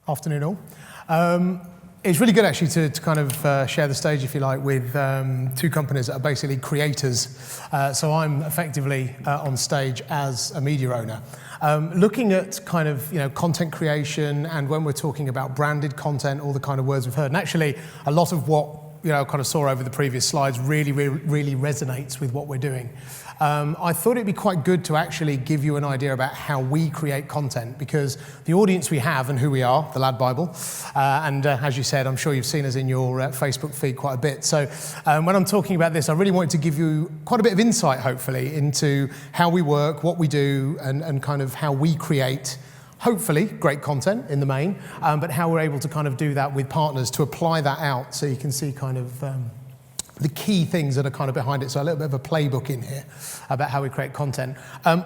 Afternoon all. It's really good actually to kind of share the stage, if you like, with two companies that are basically creators. So I'm effectively on stage as a media owner. Looking at kind of, content creation, and when we're talking about branded content, all the kind of words we've heard. And actually a lot of what kind of saw over the previous slides really resonates with what we're doing. I thought it'd be quite good to actually give you an idea about how we create content, because the audience we have and who we are, the LADBible, and as you said, I'm sure you've seen us in your Facebook feed quite a bit. So when I'm talking about this, I really wanted to give you quite a bit of insight, hopefully, into how we work, what we do, and kind of how we create hopefully great content in the main, but how we're able to kind of do that with partners to apply that out so you can see kind of the key things that are kind of behind it. So a little bit of a playbook in here about how we create content.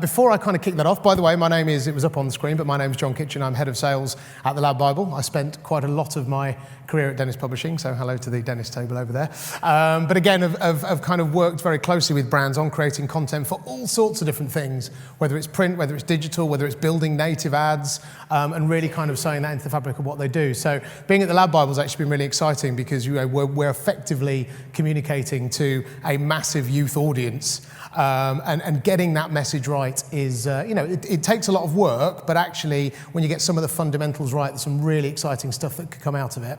Before I kind of kick that off, by the way, my name is, it was up on the screen, but my name is John Kitchen. I'm head of sales at the LADBible. I spent quite a lot of my career at Dennis Publishing, so hello to the Dennis table over there. But again, I've kind of worked very closely with brands on creating content for all sorts of different things, whether it's print, whether it's digital, whether it's building native ads, and really kind of sewing that into the fabric of what they do. So being at the LADBible has actually been really exciting, because we're effectively communicating to a massive youth audience, and getting that message right is, it takes a lot of work, but actually when you get some of the fundamentals right, there's some really exciting stuff that could come out of it.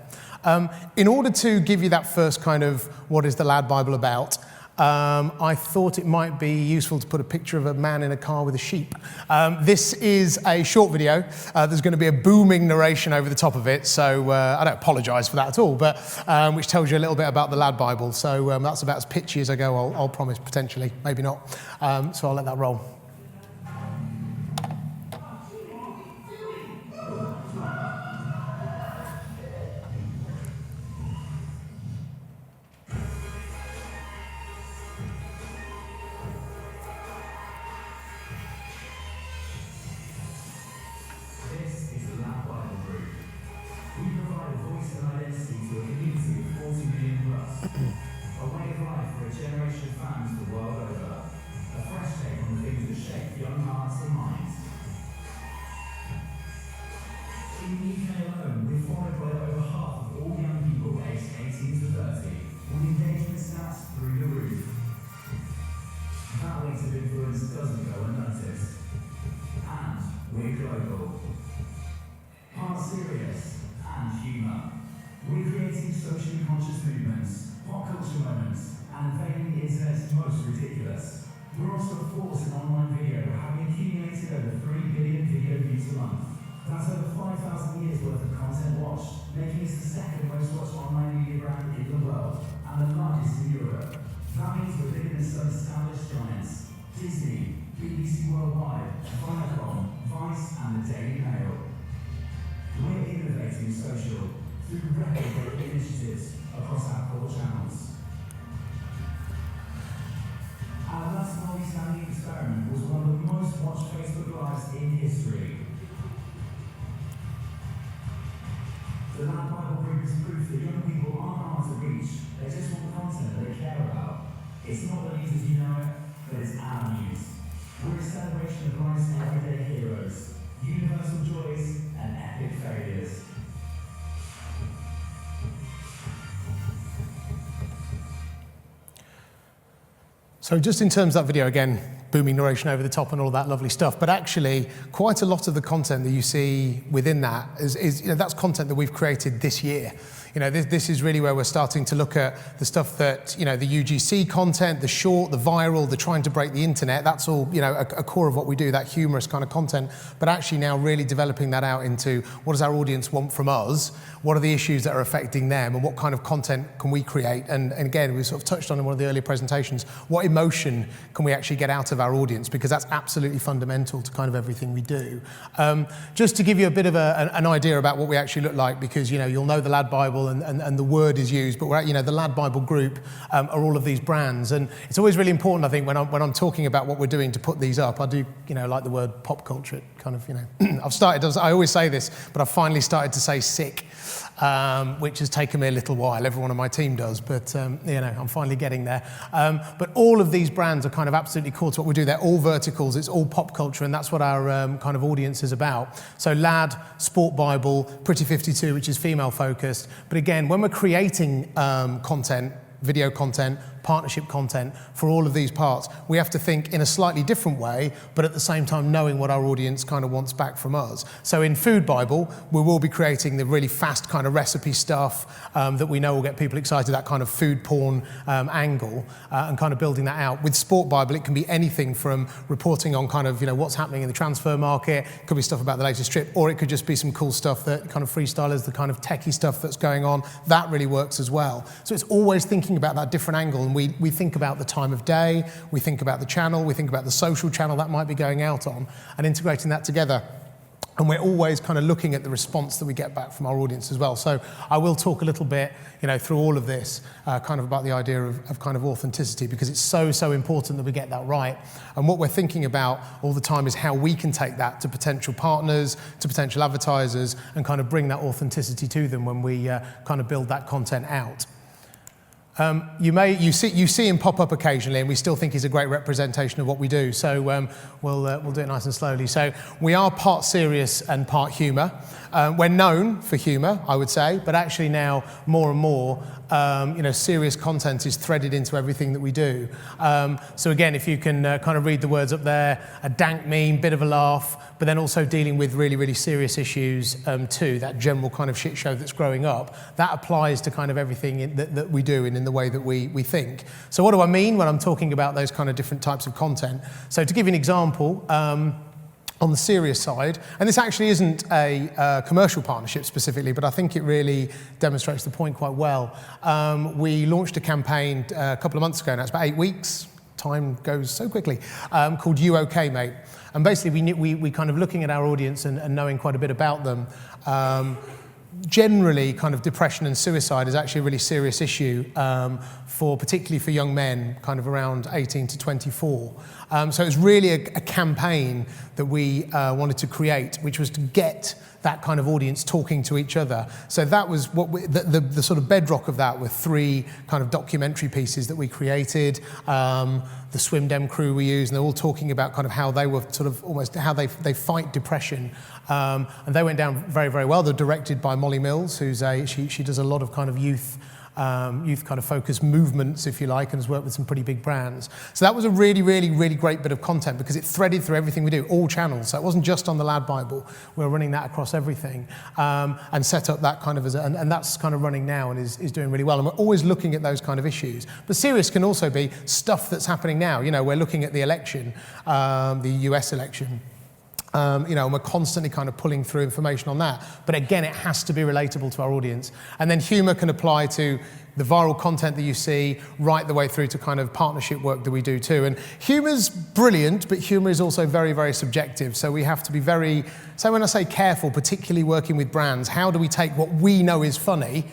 In order to give you that first kind of what is the LADBible about, I thought it might be useful to put a picture of a man in a car with a sheep. This is a short video. There's going to be a booming narration over the top of it, so I don't apologise for that at all, but which tells you a little bit about the LADBible. So that's about as pitchy as I go, I'll promise, potentially, maybe not. So I'll let that roll. The LADBible group is proof that young people aren't hard to reach. They just want content that they care about. It's not the news as you know it, but it's our news. We're a celebration of life's everyday heroes, universal joys and epic failures. So just in terms of that video, again, booming narration over the top and all that lovely stuff, but actually quite a lot of the content that you see within that is that's content that we've created this year. This is really where we're starting to look at the stuff that, the UGC content, the short, the viral, the trying to break the internet, that's all, a core of what we do, that humorous kind of content, but actually now really developing that out into what does our audience want from us, what are the issues that are affecting them, and what kind of content can we create? And again, we sort of touched on in one of the earlier presentations, what emotion can we actually get out of our audience, because that's absolutely fundamental to kind of everything we do. Just to give you a bit of an idea about what we actually look like, because, you'll know the LADBible LADBible and the word is used, but we're, the LADBible group are all of these brands. And it's always really important, I think, when I'm talking about what we're doing to put these up. I do, like the word pop culture. It kind of, I always say this, but I've finally started to say sick, which has taken me a little while. Everyone on my team does, but, I'm finally getting there. But all of these brands are kind of absolutely core to what we do. They're all verticals. It's all pop culture, and that's what our kind of audience is about. So Lad, Sport Bible, Pretty 52, which is female focused. But again, when we're creating content, video content, partnership content for all of these parts, we have to think in a slightly different way, but at the same time knowing what our audience kind of wants back from us. So in Food Bible, we will be creating the really fast kind of recipe stuff that we know will get people excited, that kind of food porn angle, and kind of building that out. With Sport Bible, it can be anything from reporting on kind of, what's happening in the transfer market, it could be stuff about the latest trip, or it could just be some cool stuff that kind of freestylers, the kind of techie stuff that's going on. That really works as well. So it's always thinking about that different angle, and we think about the time of day, we think about the channel, we think about the social channel that might be going out on, and integrating that together. And we're always kind of looking at the response that we get back from our audience as well. So I will talk a little bit, through all of this, kind of about the idea of kind of authenticity, because it's so important that we get that right. And what we're thinking about all the time is how we can take that to potential partners, to potential advertisers, and kind of bring that authenticity to them when we kind of build that content out. You see him pop up occasionally, and we still think he's a great representation of what we do. So we'll do it nice and slowly. So we are part serious and part humour. We're known for humour, I would say, but actually now more and more, serious content is threaded into everything that we do. So again, if you can kind of read the words up there, a dank meme, bit of a laugh, but then also dealing with really, really serious issues too, that general kind of shit show that's growing up, that applies to kind of everything that we do and in the way that we think. So what do I mean when I'm talking about those kind of different types of content? So to give you an example, on the serious side, and this actually isn't a commercial partnership specifically, but I think it really demonstrates the point quite well. We launched a campaign a couple of months ago now, it's about 8 weeks, time goes so quickly, called You OK Mate. And basically we kind of looking at our audience and knowing quite a bit about them, generally kind of depression and suicide is actually a really serious issue, particularly for young men kind of around 18 to 24. So it was really a campaign that we wanted to create, which was to get that kind of audience talking to each other. So that was what the sort of bedrock of that were 3 kind of documentary pieces that we created. The Swim Dem crew we used, and they're all talking about kind of how they were sort of almost how they fight depression. And they went down very, very well. They're directed by Molly Mills, who's she does a lot of kind of youth kind of focused movements, if you like, and has worked with some pretty big brands. So that was a really, really, really great bit of content because it threaded through everything we do, all channels. So it wasn't just on the LADBible. We're running that across everything and set up that kind of and that's kind of running now and is doing really well. And we're always looking at those kind of issues. But serious can also be stuff that's happening now. We're looking at the election, the US election. And we're constantly kind of pulling through information on that. But again, it has to be relatable to our audience. And then humour can apply to the viral content that you see, right the way through to kind of partnership work that we do too. And humour's brilliant, but humour is also very, very subjective. So we have to be very, so when I say careful, particularly working with brands, how do we take what we know is funny?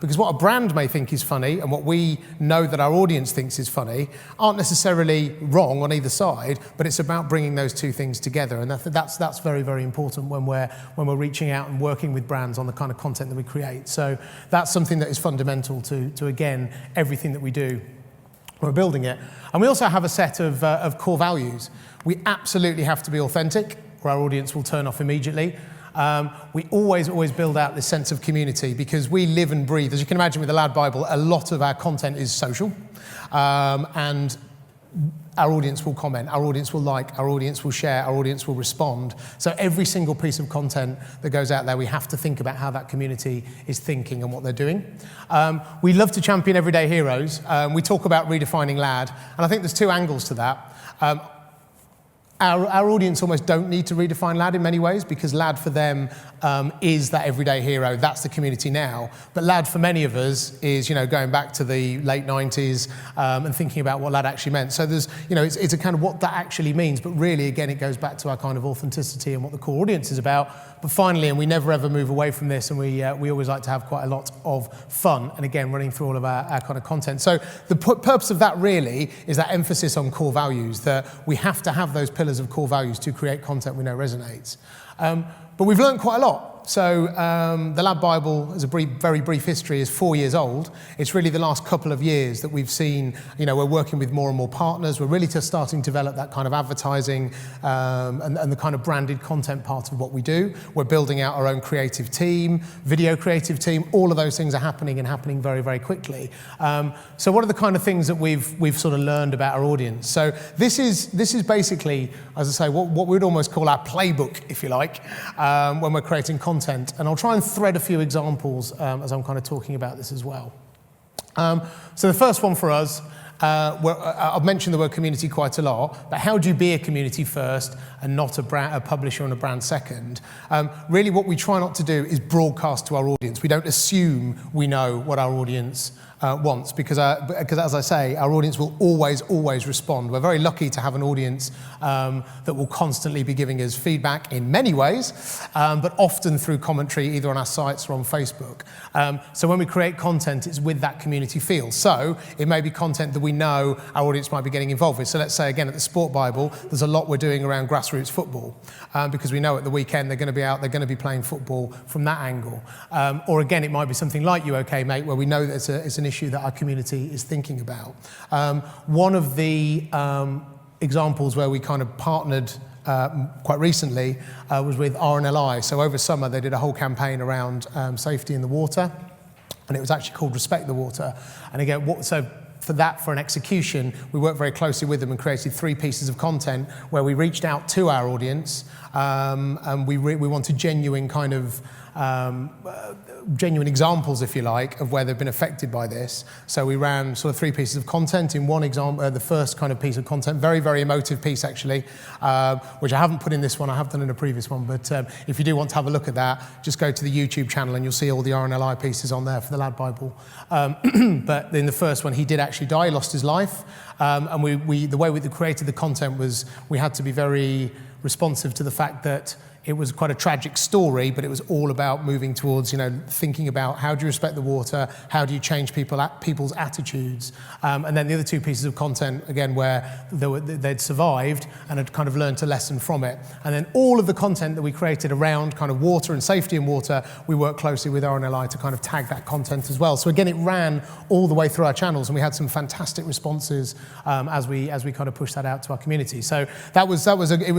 Because what a brand may think is funny and what we know that our audience thinks is funny aren't necessarily wrong on either side, but it's about bringing those two things together. And that's very, very important when we're reaching out and working with brands on the kind of content that we create. So that's something that is fundamental to again, everything that we do. We're building it. And we also have a set of core values. We absolutely have to be authentic or our audience will turn off immediately. We always build out this sense of community because we live and breathe. As you can imagine with the LADBible, a lot of our content is social, and our audience will comment, our audience will like, our audience will share, our audience will respond. So every single piece of content that goes out there, we have to think about how that community is thinking and what they're doing. We love to champion everyday heroes. We talk about redefining LAD, and I think there's 2 angles to that. Our audience almost don't need to redefine LAD in many ways, because LAD for them is that everyday hero. That's the community now. But LAD for many of us is, going back to the late 90s and thinking about what LAD actually meant. So there's, it's a kind of what that actually means. But really, again, it goes back to our kind of authenticity and what the core audience is about. But finally, and we never ever move away from this, and we always like to have quite a lot of fun. And again, running through all of our kind of content. So the purpose of that really is that emphasis on core values, that we have to have those pillars of core values to create content we know resonates. But we've learned quite a lot. So the LADBible, as a very brief history, is 4 years old. It's really the last couple of years that we've seen, we're working with more and more partners. We're really just starting to develop that kind of advertising and the kind of branded content part of what we do. We're building out our own creative team, video creative team. All of those things are happening and happening very, very quickly. So what are the kind of things that we've sort of learned about our audience? So this is basically, as I say, what we'd almost call our playbook, if you like, when we're creating content. And I'll try and thread a few examples as I'm kind of talking about this as well. So the first one for us, I've mentioned the word community quite a lot, but how do you be a community first and not a publisher and a brand second? Really what we try not to do is broadcast to our audience. We don't assume we know what our audience wants, because as I say, our audience will always respond. We're very lucky to have an audience that will constantly be giving us feedback in many ways, but often through commentary either on our sites or on Facebook. So when we create content, it's with that community feel. So it may be content that we know our audience might be getting involved with. So let's say again at the Sport Bible, there's a lot we're doing around grassroots football, because we know at the weekend they're going to be out, they're going to be playing football from that angle. Or again, it might be something like You OK Mate, where we know that it's an issue that our community is thinking about. One of the examples where we kind of partnered quite recently was with RNLI. So over summer they did a whole campaign around safety in the water, and it was actually called Respect the Water. And again, for an execution, we worked very closely with them and created 3 pieces of content where we reached out to our audience, and we wanted genuine kind of genuine examples, if you like, of where they've been affected by this. So we ran sort of 3 pieces of content. In one example, the first kind of piece of content, very, very emotive piece actually, which I haven't put in this one, I have done in a previous one, but if you do want to have a look at that, just go to the YouTube channel and you'll see all the RNLI pieces on there for the LADBible. But in the first one, he did actually die, he lost his life, and the way we created the content was we had to be very responsive to the fact that it was quite a tragic story, but it was all about moving towards, thinking about how do you respect the water, how do you change people's attitudes, and then the other 2 pieces of content, again, where they'd survived and had kind of learned a lesson from it. And then all of the content that we created around kind of water and safety in water, we worked closely with RNLI to kind of tag that content as well. So again, it ran all the way through our channels, and we had some fantastic responses as we kind of pushed that out to our community. So it was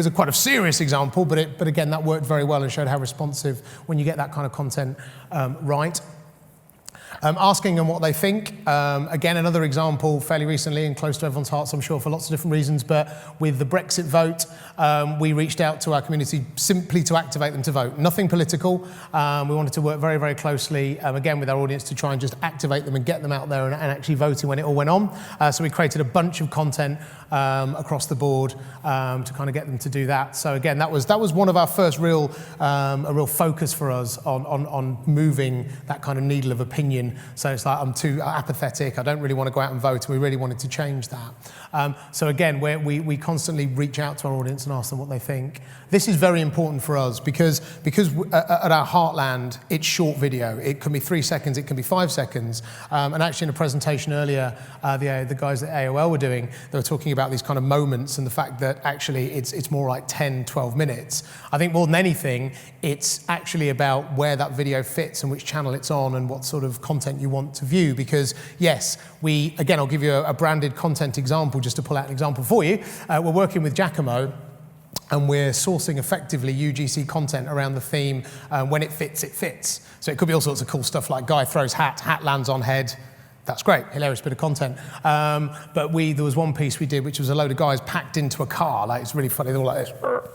a quite a serious example, but again, that worked very well and showed how responsive when you get that kind of content right. Asking them what they think. Again, another example fairly recently and close to everyone's hearts, I'm sure, for lots of different reasons, but with the Brexit vote, we reached out to our community simply to activate them to vote. Nothing political. We wanted to work very, very closely, again, with our audience to try and just activate them and get them out there and actually voting when it all went on. So we created a bunch of content across the board to kind of get them to do that. So again, that was one of our first real focus for us on moving that kind of needle of opinion. So it's like, I'm too apathetic, I don't really want to go out and vote, and we really wanted to change that. So again, we constantly reach out to our audience and ask them what they think. This is very important for us because at our heartland, it's short video. It can be 3 seconds, it can be 5 seconds. And actually in a presentation earlier, the guys at AOL were doing, they were talking about these kind of moments and the fact that actually it's more like 10, 12 minutes. I think more than anything, it's actually about where that video fits and which channel it's on and what sort of content you want to view. Because yes, I'll give you a branded content example just to pull out an example for you. We're working with Giacomo, and we're sourcing effectively UGC content around the theme, when it fits, it fits. So it could be all sorts of cool stuff like guy throws hat lands on head, That's great, hilarious bit of content. But there was one piece we did which was a load of guys packed into a car, like it's really funny, they're all like this,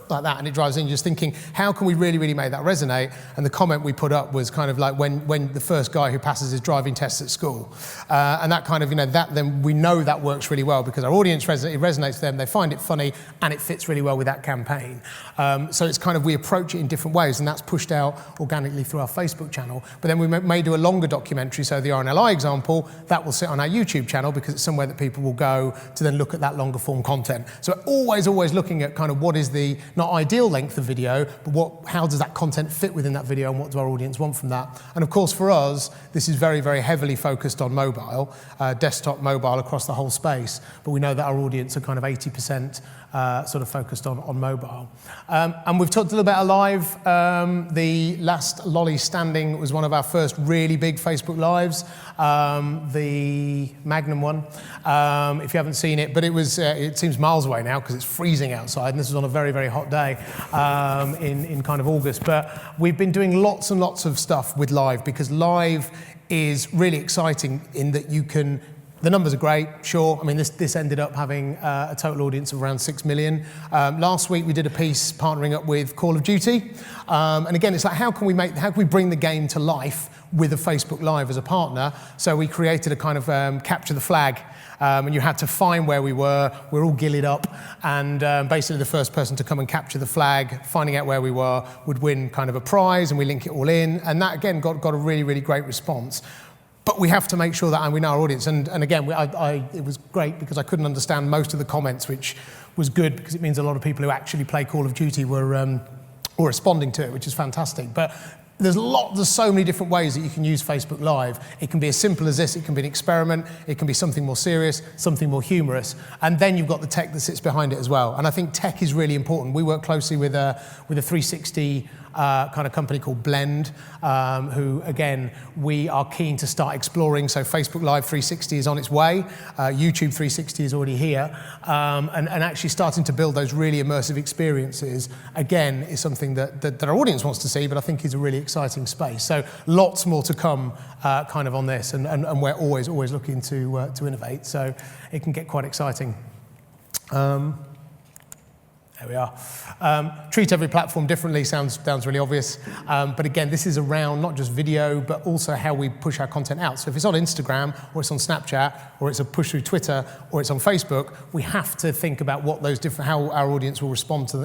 like that, and it drives in, just thinking, how can we really, really make that resonate? And the comment we put up was kind of like when the first guy who passes his driving tests at school. And that kind of, then we know that works really well because our audience, it resonates with them, they find it funny, and it fits really well with that campaign. So it's kind of, we approach it in different ways, and that's pushed out organically through our Facebook channel. But then we may do a longer documentary, so the RNLI example, that will sit on our YouTube channel because it's somewhere that people will go to then look at that longer form content. So we're always looking at kind of what is the, not ideal length of video, but how does that content fit within that video and what do our audience want from that? And of course for us, this is very, very heavily focused on mobile, desktop, mobile across the whole space, but we know that our audience are kind of 80% sort of focused on mobile. And we've talked a little bit about live. The last Lolly Standing was one of our first really big Facebook Lives, the Magnum one, if you haven't seen it, but it seems miles away now because it's freezing outside, and this was on a very, very hot day in kind of August. But we've been doing lots and lots of stuff with live because live is really exciting in that you can. The numbers are great, sure. I mean, this ended up having a total audience of around 6 million. Last week we did a piece partnering up with Call of Duty, and again, it's like how can we bring the game to life with a Facebook Live as a partner? So we created a kind of capture the flag, and you had to find where we were. We're all gillied up, and basically the first person to come and capture the flag, finding out where we were, would win kind of a prize, and we link it all in, and that again got a really, really great response. But we have to make sure that we know our audience. And again, it was great because I couldn't understand most of the comments, which was good because it means a lot of people who actually play Call of Duty were responding to it, which is fantastic. But there's so many different ways that you can use Facebook Live. It can be as simple as this. It can be an experiment. It can be something more serious, something more humorous. And then you've got the tech that sits behind it as well. And I think tech is really important. We work closely with a 360 kind of company called Blend, who, again, we are keen to start exploring. So Facebook Live 360 is on its way. YouTube 360 is already here. And actually starting to build those really immersive experiences, again, is something that our audience wants to see, but I think is a really exciting space. So lots more to come kind of on this. And we're always looking to innovate. So it can get quite exciting. There we are. Treat every platform differently sounds really obvious. But again, this is around not just video, but also how we push our content out. So if it's on Instagram, or it's on Snapchat, or it's a push through Twitter, or it's on Facebook, we have to think about how our audience will respond to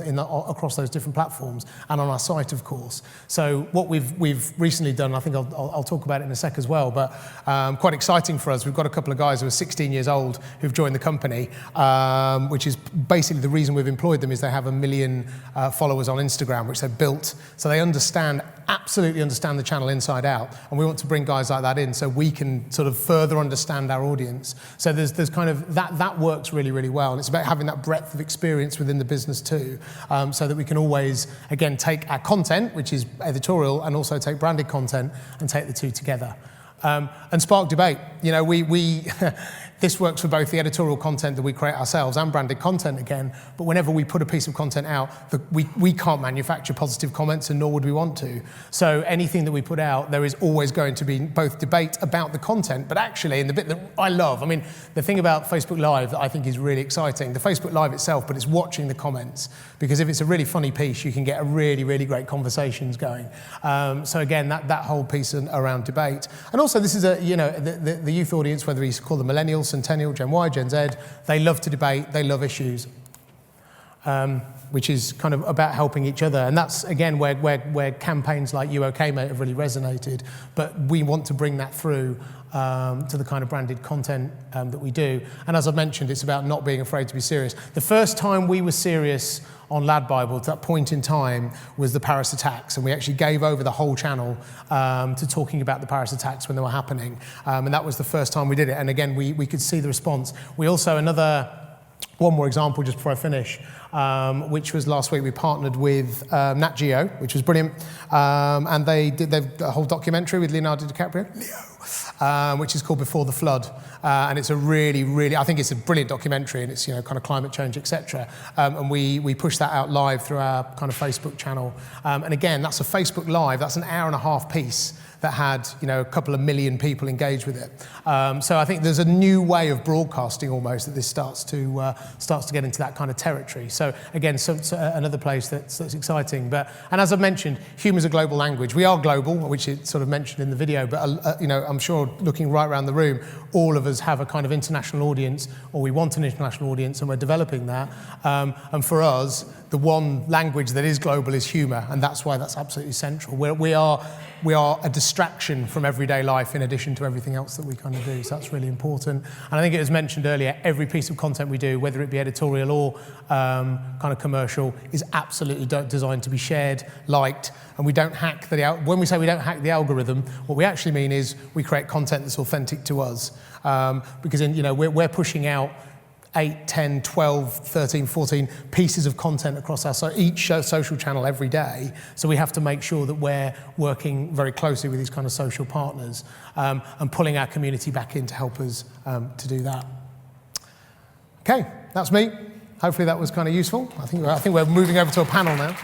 across those different platforms, and on our site, of course. So what we've recently done, I think I'll talk about it in a sec as well, but quite exciting for us. We've got a couple of guys who are 16 years old who've joined the company, which is basically the reason we've employed them is they have 1 million followers on Instagram, which they've built. So they absolutely understand the channel inside out. And we want to bring guys like that in so we can sort of further understand our audience. So there's kind of, that works really, really well. And it's about having that breadth of experience within the business too, so that we can always, again, take our content, which is editorial, and also take branded content and take the two together. And spark debate. We this works for both the editorial content that we create ourselves and branded content again, but whenever we put a piece of content out, we can't manufacture positive comments, and nor would we want to. So anything that we put out, there is always going to be both debate about the content, but actually, in the bit that I love, I mean, the thing about Facebook Live that I think is really exciting, the Facebook Live itself, but it's watching the comments, because if it's a really funny piece, you can get a really, really great conversations going. So again, that whole piece around debate. And also this is the youth audience, whether you call them millennials, Centennial, Gen Y, Gen Z, they love to debate, they love issues, which is kind of about helping each other. And that's, again, where campaigns like You OK Mate have really resonated. But we want to bring that through to the kind of branded content that we do. And as I've mentioned, it's about not being afraid to be serious. The first time we were serious on LADBible, to that point in time, was the Paris attacks, and we actually gave over the whole channel to talking about the Paris attacks when they were happening, and that was the first time we did it, and again, we could see the response. We also, one more example just before I finish, which was last week. We partnered with Nat Geo, which was brilliant, and they've a whole documentary with Leonardo DiCaprio, which is called Before the Flood, and it's a really, really, I think it's a brilliant documentary, and it's kind of climate change, etc. And we push that out live through our kind of Facebook channel, and again, that's a Facebook Live. That's an hour and a half piece that had, a couple of million people engaged with it. So I think there's a new way of broadcasting almost that this starts to get into that kind of territory. So again, so another place that's exciting. And as I've mentioned, humour is a global language. We are global, which is sort of mentioned in the video, but I'm sure looking right around the room, all of us have a kind of international audience, or we want an international audience, and we're developing that. And for us, the one language that is global is humour, and that's why that's absolutely central. We are a distraction from everyday life in addition to everything else that we kind of do, so that's really important. And I think it was mentioned earlier, every piece of content we do, whether it be editorial or kind of commercial, is absolutely designed to be shared, liked, and we don't hack when we say we don't hack the algorithm, what we actually mean is we create content that's authentic to us. Because we're pushing out 8, 10, 12, 13, 14 pieces of content across each social channel every day. So we have to make sure that we're working very closely with these kind of social partners and pulling our community back in to help us to do that. Okay, that's me. Hopefully that was kind of useful. I think we're moving over to a panel now.